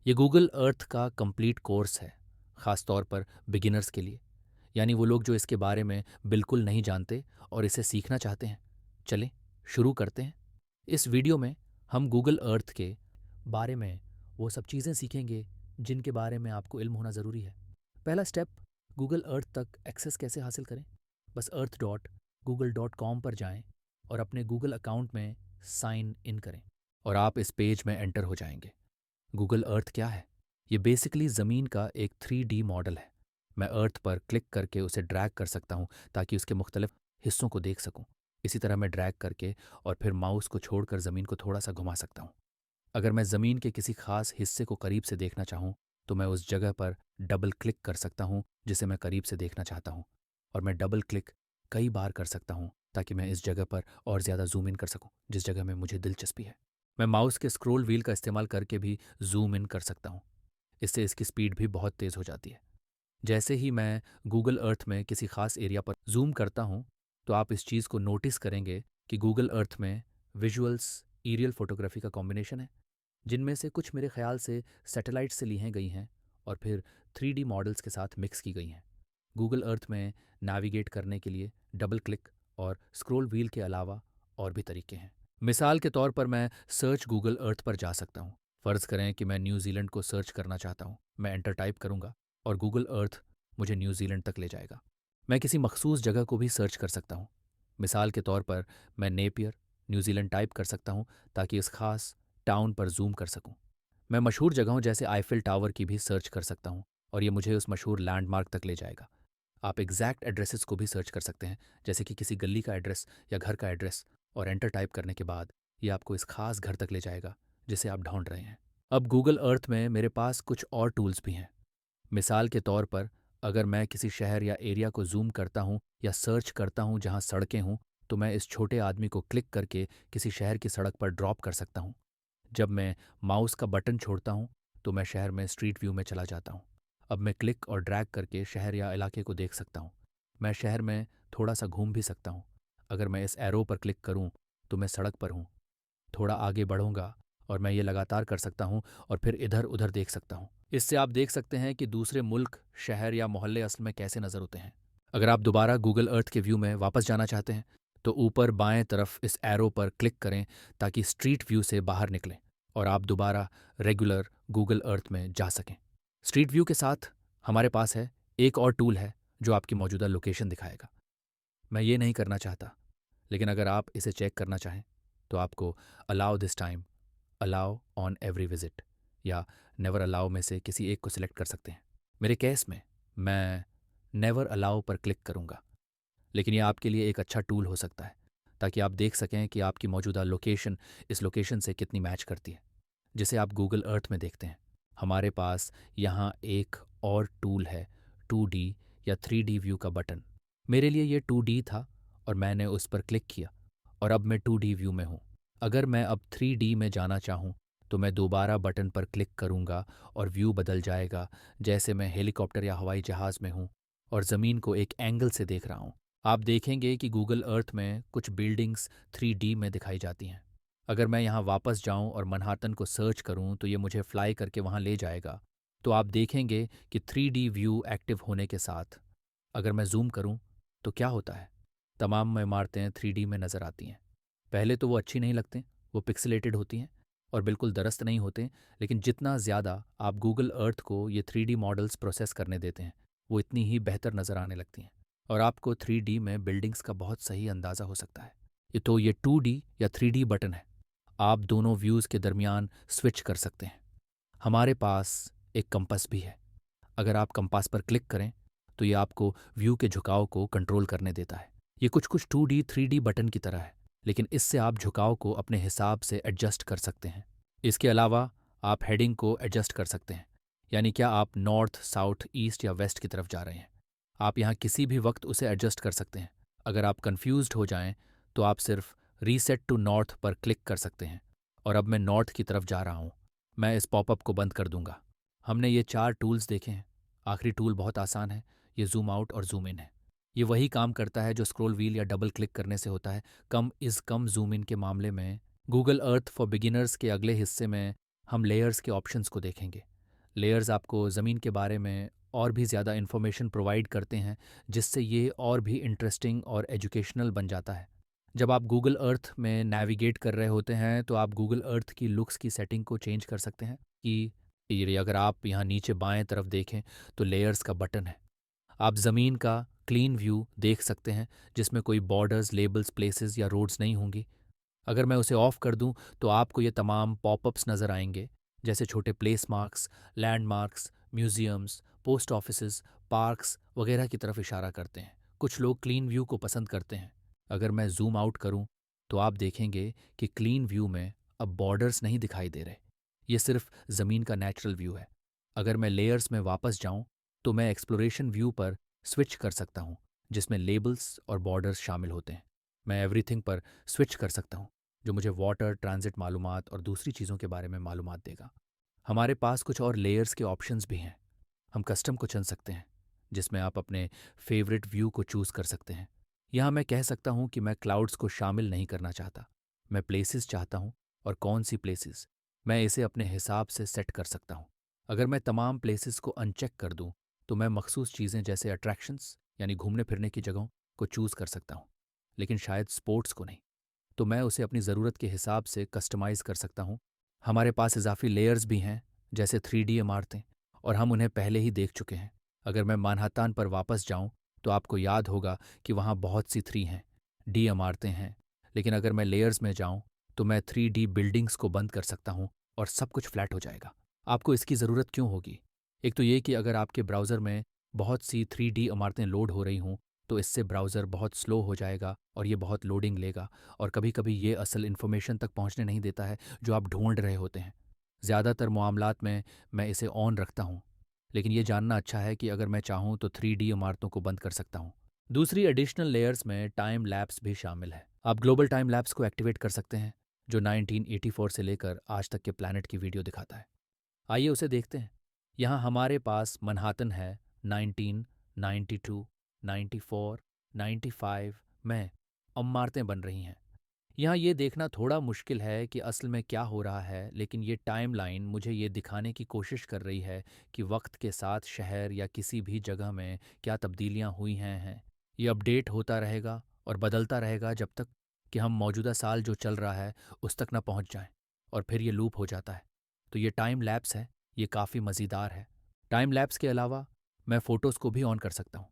ये Google Earth का complete course है, ख़ास तौर पर बिगिनर्स के लिए, यानी वो लोग जो इसके बारे में बिल्कुल नहीं जानते और इसे सीखना चाहते हैं। चलें, शुरू करते हैं। इस वीडियो में हम गूगल अर्थ के बारे में वो सब चीज़ें सीखेंगे जिनके बारे में आपको इल्म होना ज़रूरी है। पहला स्टेप, गूगल अर्थ तक एक्सेस कैसे हासिल करें। बस earth.google.com पर जाएं और अपने गूगल अकाउंट में साइन इन करें और आप इस पेज में एंटर हो जाएंगे। गूगल अर्थ क्या है? ये बेसिकली ज़मीन का एक 3D मॉडल है। मैं अर्थ पर क्लिक करके उसे ड्रैग कर सकता हूँ ताकि उसके मुख्तलिफ हिस्सों को देख सकूँ। इसी तरह मैं ड्रैग करके और फिर माउस को छोड़कर ज़मीन को थोड़ा सा घुमा सकता हूँ। अगर मैं ज़मीन के किसी खास हिस्से को करीब से देखना चाहूँ तो मैं उस जगह पर डबल क्लिक कर सकता हूँ जिसे मैं करीब से देखना चाहता हूँ, और मैं डबल क्लिक कई बार कर सकता हूँ ताकि मैं इस जगह पर और ज़्यादा जूम इन कर सकूँ जिस जगह में मुझे दिलचस्पी है। मैं माउस के स्क्रॉल व्हील का इस्तेमाल करके भी जूम इन कर सकता हूँ। इससे इसकी स्पीड भी बहुत तेज़ हो जाती है। जैसे ही मैं गूगल अर्थ में किसी खास एरिया पर जूम करता हूँ तो आप इस चीज़ को नोटिस करेंगे कि गूगल अर्थ में विजुअल्स एरियल फोटोग्राफी का कॉम्बिनेशन है, जिनमें से कुछ मेरे ख्याल से सैटेलाइट से ली हैं गई हैं और फिर 3D मॉडल्स के साथ मिक्स की गई हैं। गूगल अर्थ में नेविगेट करने के लिए डबल क्लिक और स्क्रॉल व्हील के अलावा और भी तरीके हैं। मिसाल के तौर पर मैं सर्च गूगल अर्थ पर जा सकता हूँ। फ़र्ज़ करें कि मैं न्यूज़ीलैंड को सर्च करना चाहता हूँ। मैं एंटर टाइप करूँगा और गूगल अर्थ मुझे न्यूज़ीलैंड तक ले जाएगा। मैं किसी मखसूस जगह को भी सर्च कर सकता हूँ। मिसाल के तौर पर मैं नेपियर, न्यूज़ीलैंड टाइप कर सकता हूँ ताकि इस खास टाउन पर जूम कर सकूँ। मैं मशहूर जगहों जैसे आईफिल टावर की भी सर्च कर सकता हूँ और ये मुझे उस मशहूर लैंडमार्क तक ले जाएगा। आप एग्जैक्ट एड्रेसेस को भी सर्च कर सकते हैं, जैसे कि किसी गली का एड्रेस या घर का एड्रेस, और एंटर टाइप करने के बाद ये आपको इस खास घर तक ले जाएगा जिसे आप ढूंढ रहे हैं। अब गूगल अर्थ में मेरे पास कुछ और टूल्स भी हैं। मिसाल के तौर पर अगर मैं किसी शहर या एरिया को जूम करता हूँ या सर्च करता हूँ जहाँ सड़कें हों, तो मैं इस छोटे आदमी को क्लिक करके किसी शहर की सड़क पर ड्रॉप कर सकता हूँ। जब मैं माउस का बटन छोड़ता हूँ तो मैं शहर में स्ट्रीट व्यू में चला जाता हूँ। अब मैं क्लिक और ड्रैग करके शहर या इलाके को देख सकता हूँ। मैं शहर में थोड़ा सा घूम भी सकता हूँ। अगर मैं इस एरो पर क्लिक करूँ तो मैं सड़क पर हूँ। थोड़ा आगे बढ़ूंगा और मैं ये लगातार कर सकता हूँ और फिर इधर उधर देख सकता हूँ। इससे आप देख सकते हैं कि दूसरे मुल्क, शहर या मोहल्ले असल में कैसे नज़र होते हैं। अगर आप दोबारा गूगल अर्थ के व्यू में वापस जाना चाहते हैं तो ऊपर बाएं तरफ इस एरो पर क्लिक करें ताकि स्ट्रीट व्यू से बाहर निकलें और आप दोबारा रेगुलर गूगल अर्थ में जा सकें। स्ट्रीट व्यू के साथ हमारे पास है एक और टूल है जो आपकी मौजूदा लोकेशन दिखाएगा। मैं ये नहीं करना चाहता, लेकिन अगर आप इसे चेक करना चाहें तो आपको allow this time, allow on every visit या नेवर अलाउ में से किसी एक को सिलेक्ट कर सकते हैं। मेरे केस में मैं नेवर अलाउ पर क्लिक करूंगा, लेकिन यह आपके लिए एक अच्छा टूल हो सकता है ताकि आप देख सकें कि आपकी मौजूदा लोकेशन इस लोकेशन से कितनी मैच करती है जिसे आप गूगल अर्थ में देखते हैं। हमारे पास यहाँ एक और टूल है, 2D या 3D व्यू का बटन। मेरे लिए ये 2D था और मैंने उस पर क्लिक किया और अब मैं 2D व्यू में हूँ। अगर मैं अब 3D में जाना चाहूँ तो मैं दोबारा बटन पर क्लिक करूँगा और व्यू बदल जाएगा, जैसे मैं हेलीकॉप्टर या हवाई जहाज़ में हूँ और ज़मीन को एक एंगल से देख रहा हूँ। आप देखेंगे कि गूगल अर्थ में कुछ बिल्डिंग्स 3D में दिखाई जाती हैं। अगर मैं यहाँ वापस जाऊँ और मनहाटन को सर्च करूँ तो ये मुझे फ्लाई करके वहाँ ले जाएगा। तो आप देखेंगे कि 3D व्यू एक्टिव होने के साथ अगर मैं जूम करूँ तो क्या होता है, तमाम इमारतें 3D में नज़र आती हैं। पहले तो वो अच्छी नहीं लगती, वो पिक्सेलेटेड होती हैं और बिल्कुल दरस्त नहीं होते, लेकिन जितना ज़्यादा आप गूगल अर्थ को ये 3D मॉडल्स प्रोसेस करने देते हैं वो इतनी ही बेहतर नज़र आने लगती हैं और आपको 3D में बिल्डिंग्स का बहुत सही अंदाज़ा हो सकता है। ये 2D या 3D बटन है। आप दोनों व्यूज़ के दरमियान स्विच कर सकते हैं। हमारे पास एक कंपास भी है। अगर आप कंपास पर क्लिक करें तो ये आपको व्यू के झुकाव को कंट्रोल करने देता है। ये कुछ कुछ 2D 3D बटन की तरह है, लेकिन इससे आप झुकाव को अपने हिसाब से एडजस्ट कर सकते हैं। इसके अलावा आप हेडिंग को एडजस्ट कर सकते हैं, यानी क्या आप नॉर्थ, साउथ, ईस्ट या वेस्ट की तरफ जा रहे हैं। आप यहाँ किसी भी वक्त उसे एडजस्ट कर सकते हैं। अगर आप कंफ्यूज्ड हो जाएं तो आप सिर्फ रीसेट टू नॉर्थ पर क्लिक कर सकते हैं और अब मैं नॉर्थ की तरफ जा रहा हूँ। मैं इस पॉपअप को बंद कर दूंगा। हमने ये 4 टूल्स देखे हैं। आखिरी टूल बहुत आसान है, ये जूम आउट और जूम इन है। ये वही काम करता है जो स्क्रॉल व्हील या डबल क्लिक करने से होता है, कम इज़ कम जूम इन के मामले में। गूगल अर्थ फॉर बिगिनर्स के अगले हिस्से में हम लेयर्स के ऑप्शंस को देखेंगे। लेयर्स आपको ज़मीन के बारे में और भी ज़्यादा इन्फॉर्मेशन प्रोवाइड करते हैं, जिससे ये और भी इंटरेस्टिंग और एजुकेशनल बन जाता है। जब आप गूगल अर्थ में नेविगेट कर रहे होते हैं तो आप गूगल अर्थ की लुक्स की सेटिंग को चेंज कर सकते हैं कि ये अगर आप यहाँ नीचे बाएं तरफ देखें तो लेयर्स का बटन है। आप ज़मीन का क्लीन व्यू देख सकते हैं जिसमें कोई बॉर्डर्स, लेबल्स, प्लेसेस या रोड्स नहीं होंगी। अगर मैं उसे ऑफ कर दूं तो आपको ये तमाम पॉपअप्स नज़र आएंगे, जैसे छोटे place marks, landmarks, museums, post offices, parks वगैरह की तरफ इशारा करते हैं। कुछ लोग क्लीन व्यू को पसंद करते हैं। अगर मैं जूम आउट करूं तो आप देखेंगे कि क्लीन व्यू में अब बॉर्डर्स नहीं दिखाई दे रहे। ये सिर्फ ज़मीन का नेचुरल व्यू है। अगर मैं लेयर्स में वापस जाऊं तो मैं एक्सप्लोरेशन व्यू पर स्विच कर सकता हूं, जिसमें लेबल्स और बॉर्डर्स शामिल होते हैं। मैं एवरीथिंग पर स्विच कर सकता हूं, जो मुझे वाटर, ट्रांजिट मालूमात और दूसरी चीज़ों के बारे में मालूमात देगा। हमारे पास कुछ और लेयर्स के ऑप्शंस भी हैं। हम कस्टम को चुन सकते हैं, जिसमें आप अपने फेवरेट व्यू को चूज़ कर सकते हैं। यहाँ मैं कह सकता हूँ कि मैं क्लाउड्स को शामिल नहीं करना चाहता, मैं प्लेसेस चाहता हूँ, और कौन सी प्लेसेस, मैं इसे अपने हिसाब से सेट कर सकता हूँ। अगर मैं तमाम प्लेसेस को अनचेक कर दूँ तो मैं मखसूस चीज़ें जैसे अट्रैक्शंस यानी घूमने फिरने की जगहों को चूज़ कर सकता हूँ, लेकिन शायद स्पोर्ट्स को नहीं। तो मैं उसे अपनी ज़रूरत के हिसाब से कस्टमाइज़ कर सकता हूँ। हमारे पास इजाफी लेयर्स भी हैं, जैसे 3D इमारतें, और हम उन्हें पहले ही देख चुके हैं। अगर मैं मानहत्तान पर वापस जाऊं तो आपको याद होगा कि वहाँ बहुत सी 3D इमारतें हैं। लेकिन अगर मैं लेयर्स में जाऊं तो मैं 3D बिल्डिंग्स को बंद कर सकता हूं और सब कुछ फ्लैट हो जाएगा। आपको इसकी ज़रूरत क्यों होगी? एक तो ये कि अगर आपके ब्राउज़र में बहुत सी 3D इमारतें लोड हो रही हों तो इससे ब्राउज़र बहुत स्लो हो जाएगा और ये बहुत लोडिंग लेगा, और कभी-कभी ये असल इन्फॉर्मेशन तक पहुंचने नहीं देता है जो आप ढूंढ रहे होते हैं। ज़्यादातर मामलात में मैं इसे ऑन रखता हूँ, लेकिन ये जानना अच्छा है कि अगर मैं चाहूँ तो 3D इमारतों को बंद कर सकता हूँ। दूसरी एडिशनल लेयर्स में टाइम लैप्स भी शामिल है। आप ग्लोबल टाइम लैप्स को एक्टिवेट कर सकते हैं, जो 1984 से लेकर आज तक के प्लैनेट की वीडियो दिखाता है। आइए उसे देखते हैं। यहाँ हमारे पास मनहाटन है 1992, 94, 95 में इमारतें बन रही हैं। यहाँ ये देखना थोड़ा मुश्किल है कि असल में क्या हो रहा है, लेकिन ये टाइमलाइन मुझे ये दिखाने की कोशिश कर रही है कि वक्त के साथ शहर या किसी भी जगह में क्या तब्दीलियाँ हुई हैं। ये अपडेट होता रहेगा और बदलता रहेगा जब तक कि हम मौजूदा साल जो चल रहा है उस तक ना पहुँच जाएं, और फिर ये लूप हो जाता है। तो ये टाइम लैप्स है, ये काफ़ी मज़ेदार है। टाइम लैप्स के अलावा मैं फ़ोटोज़ को भी ऑन कर सकता हूँ।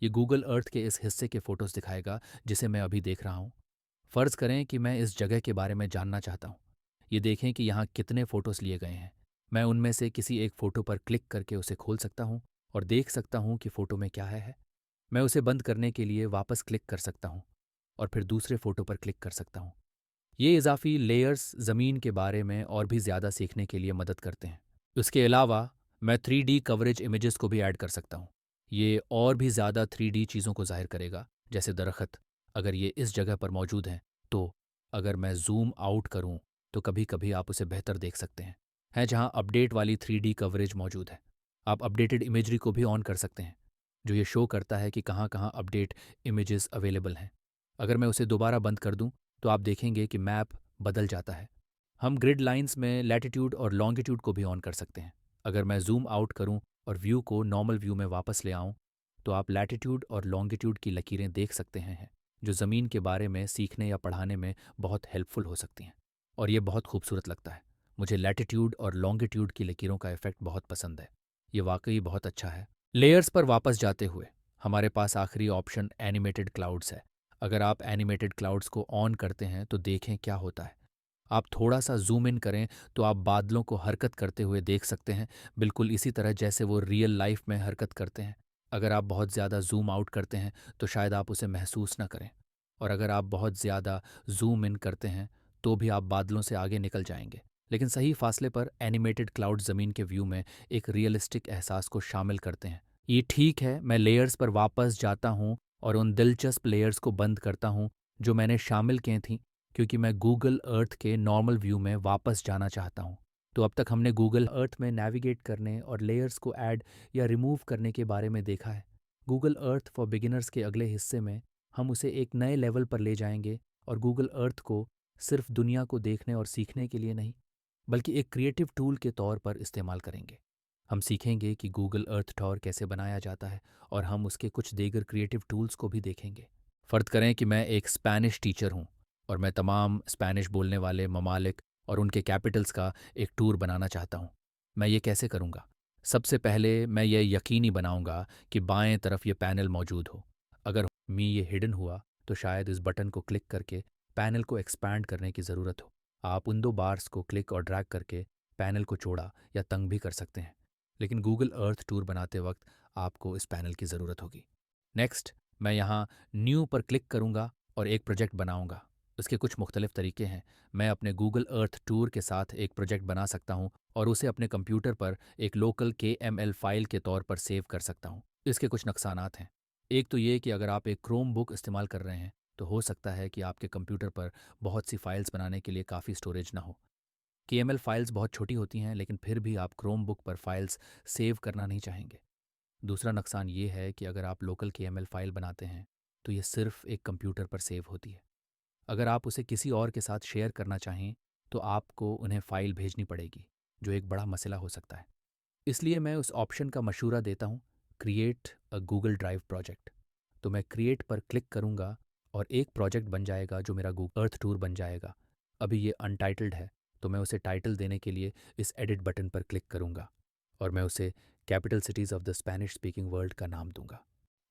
ये गूगल अर्थ के इस हिस्से के फ़ोटोज़ दिखाएगा जिसे मैं अभी देख रहा हूँ। फ़र्ज़ करें कि मैं इस जगह के बारे में जानना चाहता हूँ। ये देखें कि यहाँ कितने फ़ोटोज़ लिए गए हैं। मैं उनमें से किसी एक फ़ोटो पर क्लिक करके उसे खोल सकता हूँ और देख सकता हूँ कि फ़ोटो में क्या है। मैं उसे बंद करने के लिए वापस क्लिक कर सकता हूँ और फिर दूसरे फ़ोटो पर क्लिक कर सकता हूँ। ये इजाफी लेयर्स ज़मीन के बारे में और भी ज़्यादा सीखने के लिए मदद करते हैं। उसके अलावा मैं 3D कवरेज इमेजेस को भी ऐड कर सकता हूँ। ये और भी ज़्यादा 3D चीज़ों को ज़ाहिर करेगा, जैसे दरख्त, अगर ये इस जगह पर मौजूद हैं तो। अगर मैं ज़ूम आउट करूँ तो कभी कभी आप उसे बेहतर देख सकते हैं जहाँ अपडेट वाली 3D कवरेज मौजूद है। आप अपडेटेड इमेजरी को भी ऑन कर सकते हैं, जो ये शो करता है कि कहाँ कहाँ अपडेट इमेजेस अवेलेबल हैं। अगर मैं उसे दोबारा बंद कर दूँ तो आप देखेंगे कि मैप बदल जाता है। हम ग्रिड लाइंस में लैटिट्यूड और लॉन्गिट्यूड को भी ऑन कर सकते हैं। अगर मैं जूम आउट करूं और व्यू को नॉर्मल व्यू में वापस ले आऊं तो आप लैटिट्यूड और लॉन्गिट्यूड की लकीरें देख सकते हैं, जो ज़मीन के बारे में सीखने या पढ़ाने में बहुत हेल्पफुल हो सकती हैं। और ये बहुत खूबसूरत लगता है। मुझे लैटिट्यूड और लॉन्गिट्यूड की लकीरों का इफ़ेक्ट बहुत पसंद है। ये वाकई बहुत अच्छा है। लेयर्स पर वापस जाते हुए हमारे पास आखिरी ऑप्शन एनिमेटेड क्लाउड्स है। अगर आप एनिमेटेड क्लाउड्स को ऑन करते हैं तो देखें क्या होता है। आप थोड़ा सा जूम इन करें तो आप बादलों को हरकत करते हुए देख सकते हैं, बिल्कुल इसी तरह जैसे वो रियल लाइफ में हरकत करते हैं। अगर आप बहुत ज़्यादा जूम आउट करते हैं तो शायद आप उसे महसूस ना करें, और अगर आप बहुत ज़्यादा जूम इन करते हैं तो भी आप बादलों से आगे निकल जाएंगे। लेकिन सही फासले पर एनिमेटेड क्लाउड ज़मीन के व्यू में एक रियलिस्टिक एहसास को शामिल करते हैं। ये ठीक है, मैं लेयर्स पर वापस जाता हूँ और उन दिलचस्प लेयर्स को बंद करता हूँ जो मैंने शामिल किए थीं, क्योंकि मैं गूगल अर्थ के नॉर्मल व्यू में वापस जाना चाहता हूँ। तो अब तक हमने गूगल अर्थ में नेविगेट करने और लेयर्स को ऐड या रिमूव करने के बारे में देखा है। गूगल अर्थ फॉर बिगिनर्स के अगले हिस्से में हम उसे एक नए लेवल पर ले जाएंगे, और गूगल अर्थ को सिर्फ दुनिया को देखने और सीखने के लिए नहीं, बल्कि एक क्रिएटिव टूल के तौर पर इस्तेमाल करेंगे। हम सीखेंगे कि गूगल अर्थ टॉर कैसे बनाया जाता है और हम उसके कुछ दीगर क्रिएटिव टूल्स को भी देखेंगे। फ़र्ज़ करें कि मैं एक स्पेनिश टीचर हूँ और मैं तमाम स्पेनिश बोलने वाले ममालिक और उनके कैपिटल्स का एक टूर बनाना चाहता हूँ। मैं ये कैसे करूँगा? सबसे पहले मैं ये यकीनी बनाऊँगा कि बाएं तरफ ये पैनल मौजूद हो। अगर मी ये हिडन हुआ तो शायद इस बटन को क्लिक करके पैनल को एक्सपैंड करने की ज़रूरत हो। आप उन दो बार्स को क्लिक और ड्रैग करके पैनल को चौड़ा या तंग भी कर सकते हैं, लेकिन गूगल अर्थ टूर बनाते वक्त आपको इस पैनल की ज़रूरत होगी। नेक्स्ट, मैं यहाँ न्यू पर क्लिक करूँगा और एक प्रोजेक्ट बनाऊँगा। इसके कुछ मुख्तलिफ तरीके हैं। मैं अपने गूगल अर्थ टूर के साथ एक प्रोजेक्ट बना सकता हूँ और उसे अपने कंप्यूटर पर एक लोकल KML फाइल के तौर पर सेव कर सकता हूँ। इसके कुछ नुकसानात हैं। एक तो ये कि अगर आप एक क्रोम बुक इस्तेमाल कर रहे हैं तो हो सकता है कि आपके कंप्यूटर पर बहुत सी फाइल्स बनाने के लिए काफ़ी स्टोरेज ना हो। KML फाइल्स बहुत छोटी होती हैं, लेकिन फिर भी आप क्रोम बुक पर फाइल्स सेव करना नहीं चाहेंगे। दूसरा नुकसान ये है कि अगर आप लोकल KML फाइल बनाते हैं तो ये सिर्फ एक कंप्यूटर पर सेव होती है। अगर आप उसे किसी और के साथ शेयर करना चाहें तो आपको उन्हें फ़ाइल भेजनी पड़ेगी, जो एक बड़ा मसला हो सकता है। इसलिए मैं उस ऑप्शन का मशूरा देता हूँ, create a Google drive project. तो मैं क्रिएट पर क्लिक करूँगा और एक प्रोजेक्ट बन जाएगा जो मेरा गूगल अर्थ टूर बन जाएगा। अभी ये अनटाइटल्ड है, तो मैं उसे टाइटल देने के लिए इस एडिट बटन पर क्लिक करूँगा और मैं उसे capital cities of the Spanish speaking world का नाम दूंगा।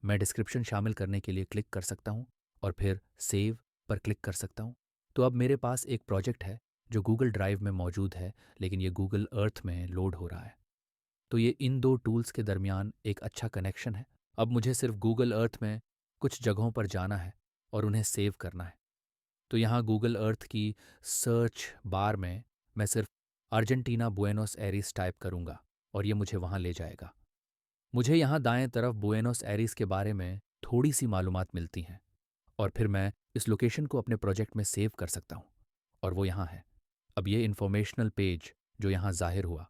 मैं डिस्क्रिप्शन शामिल करने के लिए क्लिक कर सकता हूँ और फिर सेव पर क्लिक कर सकता हूँ। तो अब मेरे पास एक प्रोजेक्ट है जो गूगल ड्राइव में मौजूद है, लेकिन ये गूगल अर्थ में लोड हो रहा है। तो ये इन दो टूल्स के दरमियान एक अच्छा कनेक्शन है। अब मुझे सिर्फ गूगल अर्थ में कुछ जगहों पर जाना है और उन्हें सेव करना है। तो यहाँ गूगल अर्थ की सर्च बार में मैं सिर्फ अर्जेंटीना बुएनोस एरिस टाइप करूँगा और ये मुझे वहाँ ले जाएगा। मुझे यहाँ दाएं तरफ बुएनोस एरिस के बारे में थोड़ी सी मालूमात मिलती हैं और फिर मैं इस लोकेशन को अपने प्रोजेक्ट में सेव कर सकता हूँ और वो यहाँ है। अब ये इन्फॉर्मेशनल पेज जो यहाँ ज़ाहिर हुआ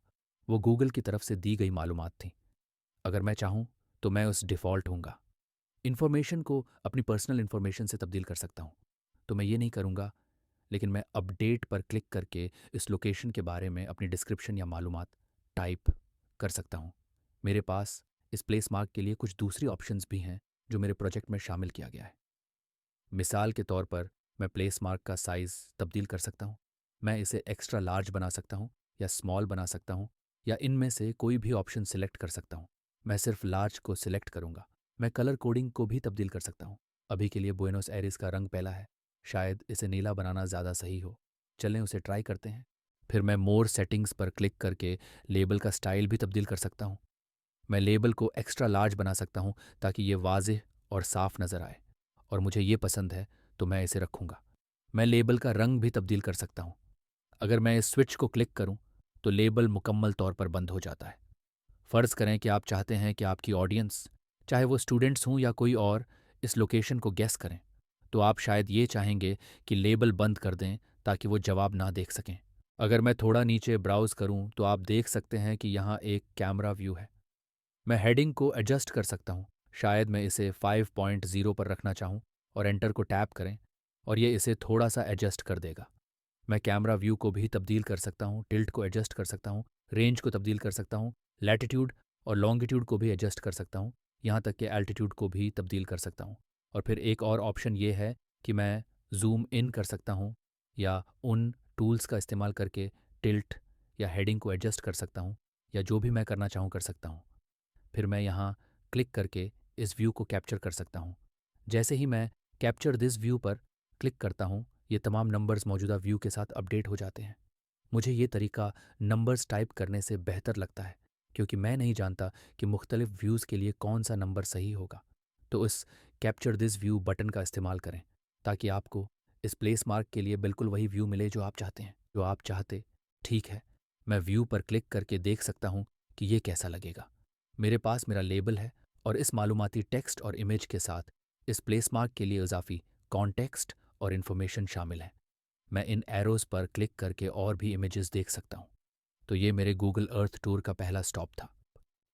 वो गूगल की तरफ से दी गई मालूमात थी। अगर मैं चाहूँ तो मैं उस डिफ़ॉल्ट हूँगा इन्फॉर्मेशन को अपनी पर्सनल इन्फॉर्मेशन से तब्दील कर सकता हूँ। तो मैं ये नहीं करूँगा, लेकिन मैं अपडेट पर क्लिक करके इस लोकेशन के बारे में अपनी डिस्क्रिप्शन या मालूमात टाइप कर सकता हूँ। मेरे पास इस प्लेस मार्क के लिए कुछ दूसरी ऑप्शंस भी हैं जो मेरे प्रोजेक्ट में शामिल किया गया है। मिसाल के तौर पर मैं प्लेस मार्क का साइज़ तब्दील कर सकता हूँ। मैं इसे एक्स्ट्रा लार्ज बना सकता हूँ या स्मॉल बना सकता हूँ या इनमें से कोई भी ऑप्शन सिलेक्ट कर सकता हूँ। मैं सिर्फ लार्ज को सिलेक्ट करूँगा। मैं कलर कोडिंग को भी तब्दील कर सकता हूँ। अभी के लिए बुएनोस एरिस का रंग पहला है, शायद इसे नीला बनाना ज़्यादा सही हो। चलें उसे ट्राई करते हैं। फिर मैं मोर सेटिंग्स पर क्लिक करके लेबल का स्टाइल भी तब्दील कर सकता हूँ। मैं लेबल को एक्स्ट्रा लार्ज बना सकता हूँ ताकि ये वाज़ेह और साफ नज़र आए और मुझे ये पसंद है तो मैं इसे रखूँगा। मैं लेबल का रंग भी तब्दील कर सकता हूँ। अगर मैं इस स्विच को क्लिक करूँ तो लेबल मुकम्मल तौर पर बंद हो जाता है। फ़र्ज़ करें कि आप चाहते हैं कि आपकी ऑडियंस, चाहे वो स्टूडेंट्स हों या कोई और, इस लोकेशन को गेस करें, तो आप शायद ये चाहेंगे कि लेबल बंद कर दें ताकि वो जवाब ना देख सकें। अगर मैं थोड़ा नीचे ब्राउज़ करूँ तो आप देख सकते हैं कि यहाँ एक कैमरा व्यू है। मैं हेडिंग को एडजस्ट कर सकता हूँ। शायद मैं इसे 5.0 पर रखना चाहूँ और एंटर को टैप करें और ये इसे थोड़ा सा एडजस्ट कर देगा। मैं कैमरा व्यू को भी तब्दील कर सकता हूँ, टिल्ट को एडजस्ट कर सकता हूँ, रेंज को तब्दील कर सकता हूँ, लैटिट्यूड और लॉन्गिट्यूड को भी एडजस्ट कर सकता हूँ, यहाँ तक कि एल्टीट्यूड को भी तब्दील कर सकता हूँ। और फिर एक और ऑप्शन ये है कि मैं ज़ूम इन कर सकता हूँ या उन टूल्स का इस्तेमाल करके टिल्ट या हेडिंग को एडजस्ट कर सकता हूँ या जो भी मैं करना चाहूँ कर सकता हूँ। फिर मैं यहाँ क्लिक करके इस व्यू को कैप्चर कर सकता हूँ। जैसे ही मैं कैप्चर दिस व्यू पर क्लिक करता हूँ, ये तमाम नंबर्स मौजूदा व्यू के साथ अपडेट हो जाते हैं। मुझे ये तरीका नंबर्स टाइप करने से बेहतर लगता है क्योंकि मैं नहीं जानता कि मुख्तलिफ व्यूज़ के लिए कौन सा नंबर सही होगा। तो इस कैप्चर दिस व्यू बटन का इस्तेमाल करें ताकि आपको इस प्लेस मार्क के लिए बिल्कुल वही व्यू मिले जो आप चाहते हैं। जो आप चाहते, ठीक है, मैं व्यू पर क्लिक करके देख सकता हूँ कि ये कैसा लगेगा। मेरे पास मेरा लेबल है और इस मालूमाती टेक्स्ट और इमेज के साथ इस प्लेस मार्क के लिए इजाफी कॉन्टेक्स्ट और इन्फॉर्मेशन शामिल है। मैं इन एरोज़ पर क्लिक करके और भी इमेजेस देख सकता हूँ। तो ये मेरे गूगल अर्थ टूर का पहला स्टॉप था।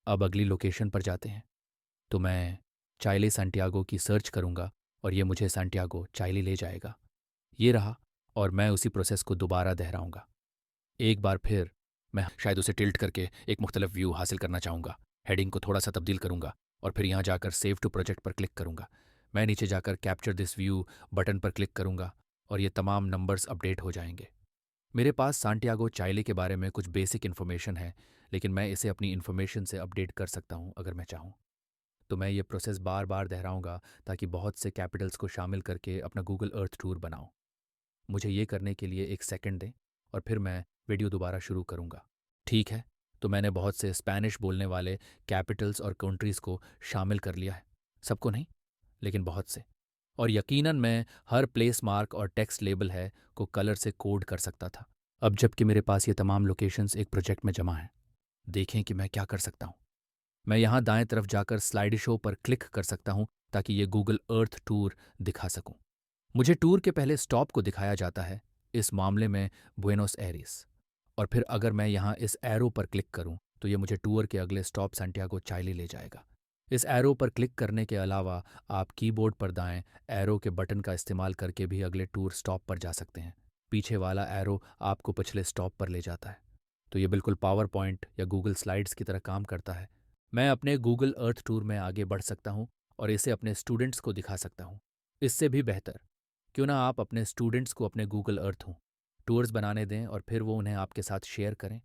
अब अगली लोकेशन पर जाते हैं। तो मैं चाइले सैंटियागो की सर्च करूँगा और ये मुझे सैंटियागो चाइले ले जाएगा। ये रहा और मैं उसी प्रोसेस को दोबारा दोहराऊँगा। एक बार फिर मैं शायद उसे टिल्ट करके एक मुख्तलिफ व्यू हासिल करना चाहूँगा। हेडिंग को थोड़ा सा तब्दील करूँगा और फिर यहाँ जाकर सेव टू प्रोजेक्ट पर क्लिक करूँगा। मैं नीचे जाकर कैप्चर दिस व्यू बटन पर क्लिक करूँगा और ये तमाम नंबर्स अपडेट हो जाएंगे। मेरे पास सांटियागो चाइले के बारे में कुछ बेसिक इन्फॉर्मेशन है, लेकिन मैं इसे अपनी इन्फॉर्मेशन से अपडेट कर सकता हूँ अगर मैं चाहूँ। तो मैं ये प्रोसेस बार बार दोहराऊँगा ताकि बहुत से कैपिटल्स को शामिल करके अपना गूगल अर्थ टूर बनाऊँ। मुझे ये करने के लिए एक सेकंड दें और फिर मैं वीडियो दोबारा शुरू करूँगा। ठीक है, तो मैंने बहुत से स्पेनिश बोलने वाले कैपिटल्स और कंट्रीज़ को शामिल कर लिया है। सबको नहीं, लेकिन बहुत से। और यकीनन मैं हर प्लेस मार्क और टेक्स्ट लेबल है को कलर से कोड कर सकता था। अब जबकि मेरे पास ये तमाम लोकेशंस एक प्रोजेक्ट में जमा हैं, देखें कि मैं क्या कर सकता हूँ। मैं यहाँ दाएं तरफ जाकर स्लाइड शो पर क्लिक कर सकता हूँ ताकि ये गूगल अर्थ टूर दिखा सकूँ। मुझे टूर के पहले स्टॉप को दिखाया जाता है, इस मामले में बुएनोस एयरिस। और फिर अगर मैं यहाँ इस एरो पर क्लिक करूँ तो ये मुझे टूर के अगले स्टॉप सैंटियागो चाइले ले जाएगा। इस एरो पर क्लिक करने के अलावा आप कीबोर्ड पर दाएं एरो के बटन का इस्तेमाल करके भी अगले टूर स्टॉप पर जा सकते हैं। पीछे वाला एरो आपको पिछले स्टॉप पर ले जाता है। तो ये बिल्कुल पावर पॉइंट या गूगल स्लाइड्स की तरह काम करता है। मैं अपने गूगल अर्थ टूर में आगे बढ़ सकता हूँ और इसे अपने स्टूडेंट्स को दिखा सकता हूँ। इससे भी बेहतर, क्यों ना आप अपने स्टूडेंट्स को अपने गूगल अर्थ हूँ टूर्स बनाने दें और फिर वो उन्हें आपके साथ शेयर करें।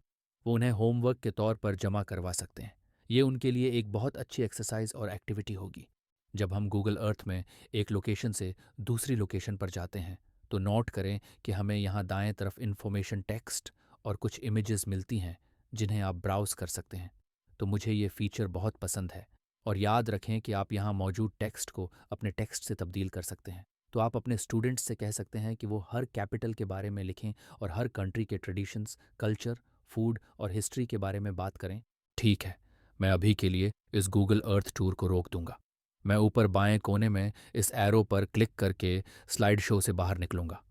वो उन्हें होमवर्क के तौर पर जमा करवा सकते हैं। ये उनके लिए एक बहुत अच्छी एक्सरसाइज और एक्टिविटी होगी। जब हम गूगल अर्थ में एक लोकेशन से दूसरी लोकेशन पर जाते हैं तो नोट करें कि हमें यहाँ दाएं तरफ इन्फॉर्मेशन टेक्स्ट और कुछ इमेजेस मिलती हैं जिन्हें आप ब्राउज़ कर सकते हैं। तो मुझे ये फीचर बहुत पसंद है। और याद रखें कि आप यहाँ मौजूद टेक्स्ट को अपने टेक्स्ट से तब्दील कर सकते हैं। तो आप अपने स्टूडेंट्स से कह सकते हैं कि वो हर कैपिटल के बारे में लिखें और हर कंट्री के ट्रेडिशंस, कल्चर, फूड और हिस्ट्री के बारे में बात करें। ठीक है, मैं अभी के लिए इस गूगल अर्थ टूर को रोक दूंगा। मैं ऊपर बाएं कोने में इस एरो पर क्लिक करके स्लाइड शो से बाहर निकलूंगा।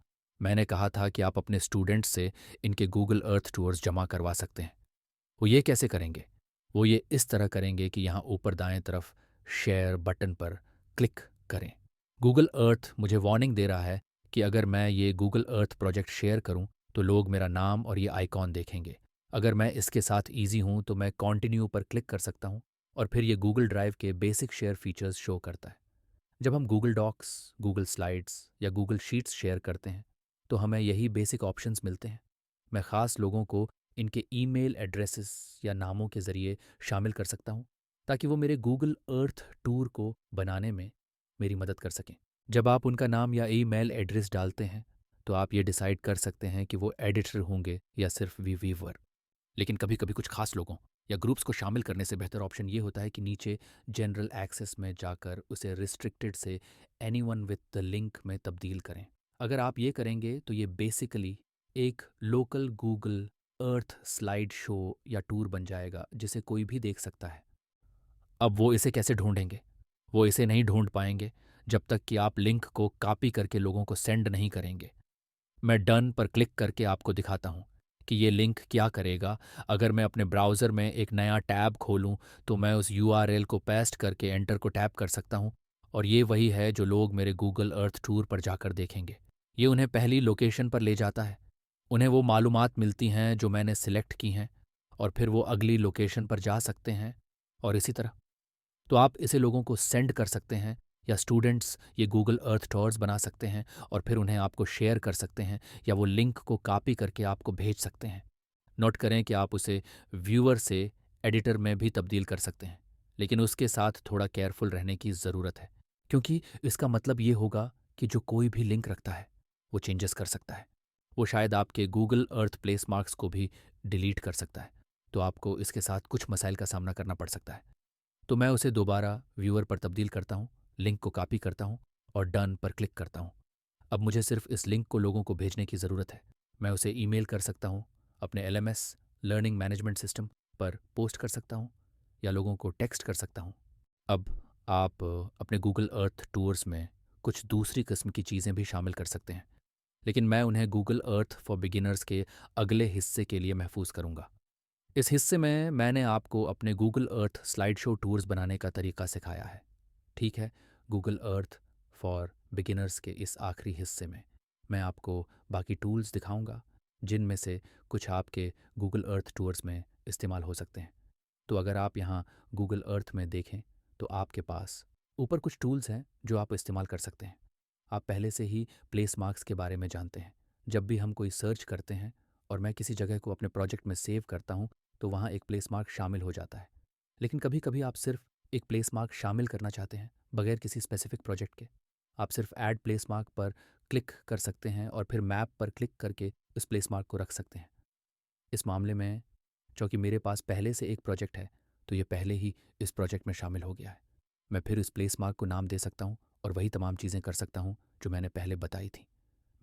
मैंने कहा था कि आप अपने स्टूडेंट्स से इनके गूगल अर्थ टूर्स जमा करवा सकते हैं। वो ये कैसे करेंगे? वो ये इस तरह करेंगे कि यहाँ ऊपर दाएं तरफ शेयर बटन पर क्लिक करें। गूगल अर्थ मुझे वार्निंग दे रहा है कि अगर मैं ये गूगल अर्थ प्रोजेक्ट शेयर करूं तो लोग मेरा नाम और ये आइकॉन देखेंगे। अगर मैं इसके साथ ईजी हूं तो मैं कॉन्टिन्यू पर क्लिक कर सकता हूं और फिर ये गूगल ड्राइव के बेसिक शेयर फीचर्स शो करता है। जब हम गूगल डॉक्स, गूगल स्लाइड्स या गूगल शीट्स शेयर करते हैं तो हमें यही बेसिक ऑप्शंस मिलते हैं। मैं ख़ास लोगों को इनके ईमेल एड्रेसेस या नामों के ज़रिए शामिल कर सकता हूँ ताकि वो मेरे गूगल अर्थ टूर को बनाने में मेरी मदद कर सकें। जब आप उनका नाम या ईमेल एड्रेस डालते हैं तो आप ये डिसाइड कर सकते हैं कि वो एडिटर होंगे या सिर्फ व्यूअर। लेकिन कभी कभी कुछ खास लोगों या ग्रुप्स को शामिल करने से बेहतर ऑप्शन ये होता है कि नीचे जनरल एक्सेस में जाकर उसे रिस्ट्रिक्टेड से एनीवन विद द लिंक में तब्दील करें। अगर आप ये करेंगे तो ये बेसिकली एक local Google Earth slide show या टूर बन जाएगा जिसे कोई भी देख सकता है। अब वो इसे कैसे ढूंढेंगे? वो इसे नहीं ढूंढ पाएंगे जब तक कि आप लिंक को कॉपी करके लोगों को सेंड नहीं करेंगे। मैं डन पर क्लिक करके आपको दिखाता हूँ कि ये लिंक क्या करेगा। अगर मैं अपने ब्राउज़र में एक नया टैब खोलूँ तो मैं उस यूआरएल को पेस्ट करके एंटर को टैप कर सकता हूँ और ये वही है जो लोग मेरे गूगल अर्थ टूर पर जाकर देखेंगे। ये उन्हें पहली लोकेशन पर ले जाता है। उन्हें वो मालूमात मिलती हैं जो मैंने सिलेक्ट की हैं और फिर वो अगली लोकेशन पर जा सकते हैं और इसी तरह। तो आप इसे लोगों को सेंड कर सकते हैं या स्टूडेंट्स ये गूगल अर्थ टूर्स बना सकते हैं और फिर उन्हें आपको शेयर कर सकते हैं या वो लिंक को कॉपी करके आपको भेज सकते हैं। नोट करें कि आप उसे व्यूअर से एडिटर में भी तब्दील कर सकते हैं, लेकिन उसके साथ थोड़ा केयरफुल रहने की ज़रूरत है क्योंकि इसका मतलब ये होगा कि जो कोई भी लिंक रखता है वो चेंजेस कर सकता है। वो शायद आपके गूगल अर्थ प्लेस मार्क्स को भी डिलीट कर सकता है। तो आपको इसके साथ कुछ मसाइल का सामना करना पड़ सकता है। तो मैं उसे दोबारा व्यूअर पर तब्दील करता हूँ, लिंक को कॉपी करता हूँ और डन पर क्लिक करता हूँ। अब मुझे सिर्फ इस लिंक को लोगों को भेजने की ज़रूरत है। मैं उसे ईमेल कर सकता हूँ, अपने एलएमएस लर्निंग मैनेजमेंट सिस्टम पर पोस्ट कर सकता हूँ या लोगों को टेक्स्ट कर सकता हूँ। अब आप अपने गूगल अर्थ टूर्स में कुछ दूसरी किस्म की चीज़ें भी शामिल कर सकते हैं, लेकिन मैं उन्हें गूगल अर्थ फॉर बिगिनर्स के अगले हिस्से के लिए महफूज करूँगा। इस हिस्से में मैंने आपको अपने Google Earth slide show tours बनाने का तरीका सिखाया है। ठीक है, गूगल अर्थ फॉर बिगिनर्स के इस आखिरी हिस्से में मैं आपको बाकी टूल्स दिखाऊंगा जिनमें से कुछ आपके गूगल अर्थ टूर्स में इस्तेमाल हो सकते हैं। तो अगर आप यहाँ गूगल अर्थ में देखें तो आपके पास ऊपर कुछ टूल्स हैं जो आप इस्तेमाल कर सकते हैं। आप पहले से ही प्लेस मार्क्स के बारे में जानते हैं। जब भी हम कोई सर्च करते हैं और मैं किसी जगह को अपने प्रोजेक्ट में सेव करता हूँ तो वहाँ एक प्लेस मार्क शामिल हो जाता है। लेकिन कभी कभी आप सिर्फ एक प्लेस मार्क शामिल करना चाहते हैं बगैर किसी स्पेसिफिक प्रोजेक्ट के। आप सिर्फ ऐड प्लेस मार्क पर क्लिक कर सकते हैं और फिर मैप पर क्लिक करके उस प्लेस मार्क को रख सकते हैं। इस मामले में चूँकि मेरे पास पहले से एक प्रोजेक्ट है तो ये पहले ही इस प्रोजेक्ट में शामिल हो गया है। मैं फिर इस प्लेस मार्क को नाम दे सकता हूँ और वही तमाम चीज़ें कर सकता हूँ जो मैंने पहले बताई थी।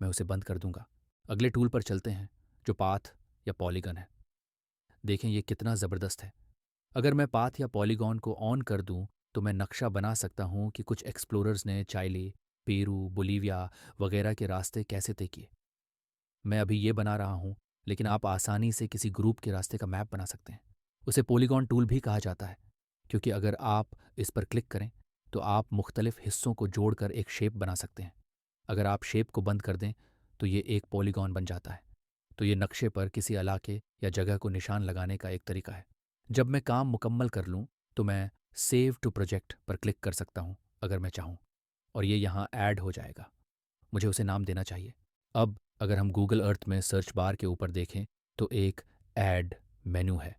मैं उसे बंद कर दूंगा। अगले टूल पर चलते हैं जो पाथ या पॉलीगन है। देखें ये कितना ज़बरदस्त है। अगर मैं पाथ या पॉलीगॉन को ऑन कर दूं तो मैं नक्शा बना सकता हूं कि कुछ एक्सप्लोरर्स ने चाइले, पेरू, बोलीविया वगैरह के रास्ते कैसे तय किए। मैं अभी ये बना रहा हूं, लेकिन आप आसानी से किसी ग्रुप के रास्ते का मैप बना सकते हैं। उसे पॉलीगॉन टूल भी कहा जाता है क्योंकि अगर आप इस पर क्लिक करें तो आप मुख्तलिफ हिस्सों को जोड़कर एक शेप बना सकते हैं। अगर आप शेप को बंद कर दें तो ये एक पॉलीगॉन बन जाता है। तो ये नक्शे पर किसी इलाके या जगह को निशान लगाने का एक तरीका है। जब मैं काम मुकम्मल कर लूँ तो मैं सेव टू प्रोजेक्ट पर क्लिक कर सकता हूँ अगर मैं चाहूँ, और ये यहाँ ऐड हो जाएगा। मुझे उसे नाम देना चाहिए। अब अगर हम गूगल अर्थ में सर्च बार के ऊपर देखें तो एक ऐड मेनू है।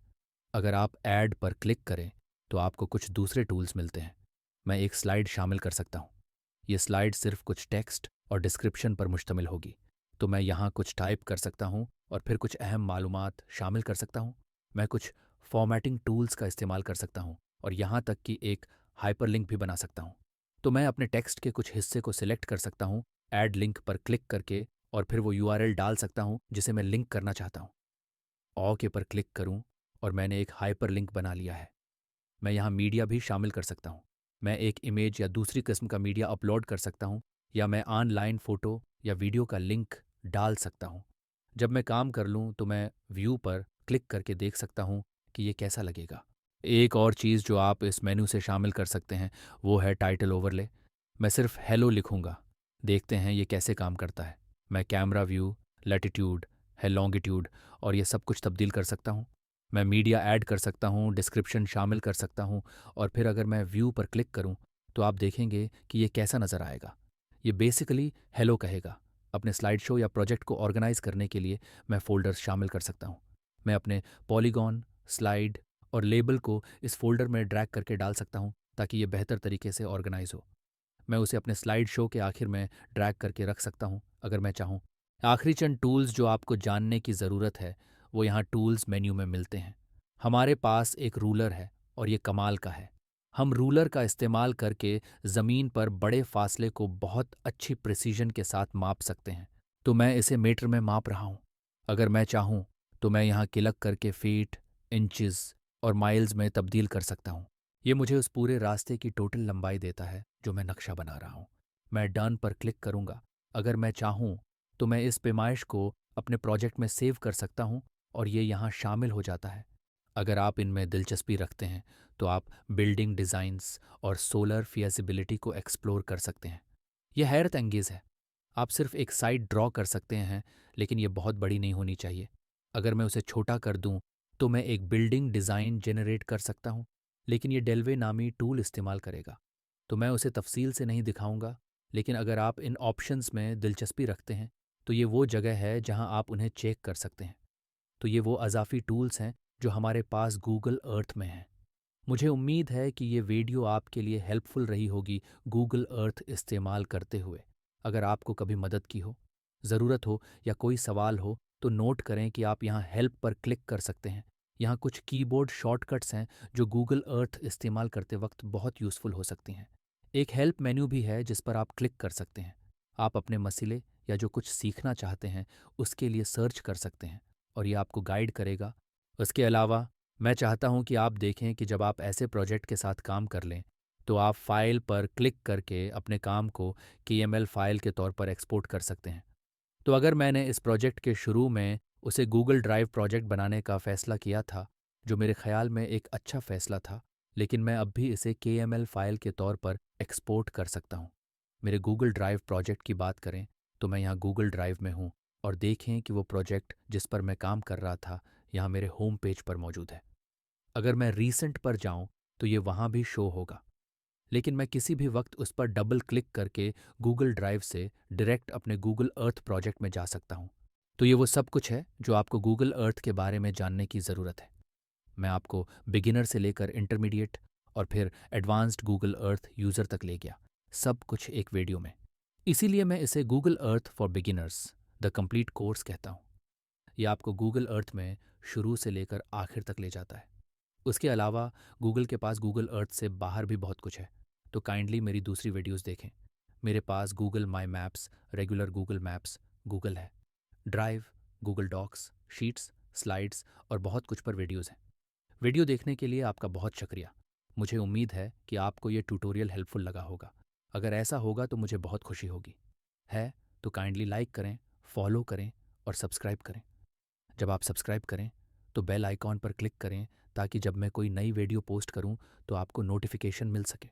अगर आप ऐड पर क्लिक करें तो आपको कुछ दूसरे टूल्स मिलते हैं। मैं एक स्लाइड शामिल कर सकता हूँ। ये स्लाइड सिर्फ कुछ टेक्स्ट और डिस्क्रिप्शन पर मुश्तमिल होगी। तो मैं यहाँ कुछ टाइप कर सकता हूँ और फिर कुछ अहम मालूमात शामिल कर सकता हूँ। मैं कुछ फॉर्मेटिंग टूल्स का इस्तेमाल कर सकता हूँ और यहाँ तक कि एक हाइपरलिंक भी बना सकता हूँ। तो मैं अपने टेक्स्ट के कुछ हिस्से को सिलेक्ट कर सकता हूँ ऐड लिंक पर क्लिक करके, और फिर वो यूआरएल डाल सकता हूँ जिसे मैं लिंक करना चाहता हूँ। ओके पर क्लिक करूँ और मैंने एक हाइपरलिंक बना लिया है। मैं यहाँ मीडिया भी शामिल कर सकता हूँ। मैं एक इमेज या दूसरी किस्म का मीडिया अपलोड कर सकता हूँ, या मैं ऑनलाइन फ़ोटो या वीडियो का लिंक डाल सकता हूँ। जब मैं काम कर लूँ तो मैं व्यू पर क्लिक करके देख सकता हूँ कि ये कैसा लगेगा। एक और चीज़ जो आप इस मेनू से शामिल कर सकते हैं वो है टाइटल ओवरले। मैं सिर्फ हेलो लिखूँगा। देखते हैं ये कैसे काम करता है। मैं कैमरा व्यू, लैटिट्यूड है, लॉन्गिट्यूड और ये सब कुछ तब्दील कर सकता हूँ। मैं मीडिया ऐड कर सकता हूँ, डिस्क्रिप्शन शामिल कर सकता हूँ, और फिर अगर मैं व्यू पर क्लिक करूँ तो आप देखेंगे कि ये कैसा नज़र आएगा। ये बेसिकली हेलो कहेगा। अपने स्लाइड शो या प्रोजेक्ट को ऑर्गेनाइज करने के लिए मैं फ़ोल्डर्स शामिल कर सकता हूँ। मैं अपने पॉलीगॉन, स्लाइड और लेबल को इस फ़ोल्डर में ड्रैग करके डाल सकता हूँ ताकि ये बेहतर तरीके से ऑर्गेनाइज हो। मैं उसे अपने स्लाइड शो के आखिर में ड्रैग करके रख सकता हूँ अगर मैं चाहूँ। आखिरी चंद टूल्स जो आपको जानने की ज़रूरत है वो यहाँ टूल्स मेन्यू में मिलते हैं। हमारे पास एक रूलर है और ये कमाल का है। हम रूलर का इस्तेमाल करके ज़मीन पर बड़े फासले को बहुत अच्छी प्रिसीजन के साथ माप सकते हैं। तो मैं इसे मीटर में माप रहा हूँ। अगर मैं चाहूँ तो मैं यहाँ क्लिक करके फीट, इंचेस और माइल्स में तब्दील कर सकता हूँ। ये मुझे उस पूरे रास्ते की टोटल लंबाई देता है जो मैं नक्शा बना रहा हूँ। मैं डन पर क्लिक करूँगा। अगर मैं चाहूँ तो मैं इस पैमाइश को अपने प्रोजेक्ट में सेव कर सकता हूँ और ये यहाँ शामिल हो जाता है। अगर आप इनमें दिलचस्पी रखते हैं तो आप बिल्डिंग डिज़ाइंस और सोलर फिजिबिलिटी को एक्सप्लोर कर सकते हैं। यह हैरत अंगेज़ है। आप सिर्फ एक साइट ड्रॉ कर सकते हैं, लेकिन ये बहुत बड़ी नहीं होनी चाहिए। अगर मैं उसे छोटा कर दूं तो मैं एक बिल्डिंग डिज़ाइन जनरेट कर सकता हूं, लेकिन ये डेल्वे नामी टूल इस्तेमाल करेगा। तो मैं उसे तफसील से नहीं दिखाऊंगा, लेकिन अगर आप इन ऑप्शंस में दिलचस्पी रखते हैं तो ये वो जगह है जहां आप उन्हें चेक कर सकते हैं। तो ये वो अज़ाफ़ी टूल्स हैं जो हमारे पास गूगल अर्थ में हैं। मुझे उम्मीद है कि ये वीडियो आपके लिए हेल्पफुल रही होगी गूगल अर्थ इस्तेमाल करते हुए। अगर आपको कभी मदद की हो, ज़रूरत हो या कोई सवाल हो तो नोट करें कि आप यहाँ हेल्प पर क्लिक कर सकते हैं। यहाँ कुछ कीबोर्ड शॉर्टकट्स हैं जो गूगल अर्थ इस्तेमाल करते वक्त बहुत यूज़फुल हो सकती हैं। एक हेल्प मेन्यू भी है जिस पर आप क्लिक कर सकते हैं। आप अपने मसले या जो कुछ सीखना चाहते हैं उसके लिए सर्च कर सकते हैं और ये आपको गाइड करेगा। उसके अलावा मैं चाहता हूं कि आप देखें कि जब आप ऐसे प्रोजेक्ट के साथ काम कर लें तो आप फाइल पर क्लिक करके अपने काम को KML फाइल के तौर पर एक्सपोर्ट कर सकते हैं। तो अगर मैंने इस प्रोजेक्ट के शुरू में उसे गूगल ड्राइव प्रोजेक्ट बनाने का फ़ैसला किया था, जो मेरे ख़्याल में एक अच्छा फ़ैसला था, लेकिन मैं अब भी इसे KML फाइल के तौर पर एक्सपोर्ट कर सकता हूँ। मेरे गूगल ड्राइव प्रोजेक्ट की बात करें तो मैं यहाँ गूगल ड्राइव में हूँ और देखें कि वो प्रोजेक्ट जिस पर मैं काम कर रहा था यहाँ मेरे होम पेज पर मौजूद है। अगर मैं रीसेंट पर जाऊँ तो ये वहाँ भी शो होगा, लेकिन मैं किसी भी वक्त उस पर डबल क्लिक करके गूगल ड्राइव से डायरेक्ट अपने गूगल अर्थ प्रोजेक्ट में जा सकता हूँ। तो ये वो सब कुछ है जो आपको गूगल अर्थ के बारे में जानने की ज़रूरत है। मैं आपको बिगिनर से लेकर इंटरमीडिएट और फिर एडवांस्ड गूगल अर्थ यूज़र तक ले गया, सब कुछ एक वीडियो में। इसीलिए मैं इसे Google earth for beginners the complete course कहता हूँ। ये आपको गूगल अर्थ में शुरू से लेकर आखिर तक ले जाता है। उसके अलावा गूगल के पास गूगल अर्थ से बाहर भी बहुत कुछ है, तो काइंडली मेरी दूसरी वीडियोस देखें। मेरे पास Google my maps, regular Google maps, Google है, drive, Google docs, sheets, slides और बहुत कुछ पर वीडियोस हैं। वीडियो देखने के लिए आपका बहुत शुक्रिया। मुझे उम्मीद है कि आपको ये ट्यूटोरियल हेल्पफुल लगा होगा। अगर ऐसा होगा तो मुझे बहुत खुशी होगी। है तो काइंडली लाइक करें, फॉलो करें और सब्सक्राइब करें। जब आप सब्सक्राइब करें तो बेल आइकॉन पर क्लिक करें ताकि जब मैं कोई नई वीडियो पोस्ट करूं तो आपको नोटिफिकेशन मिल सके।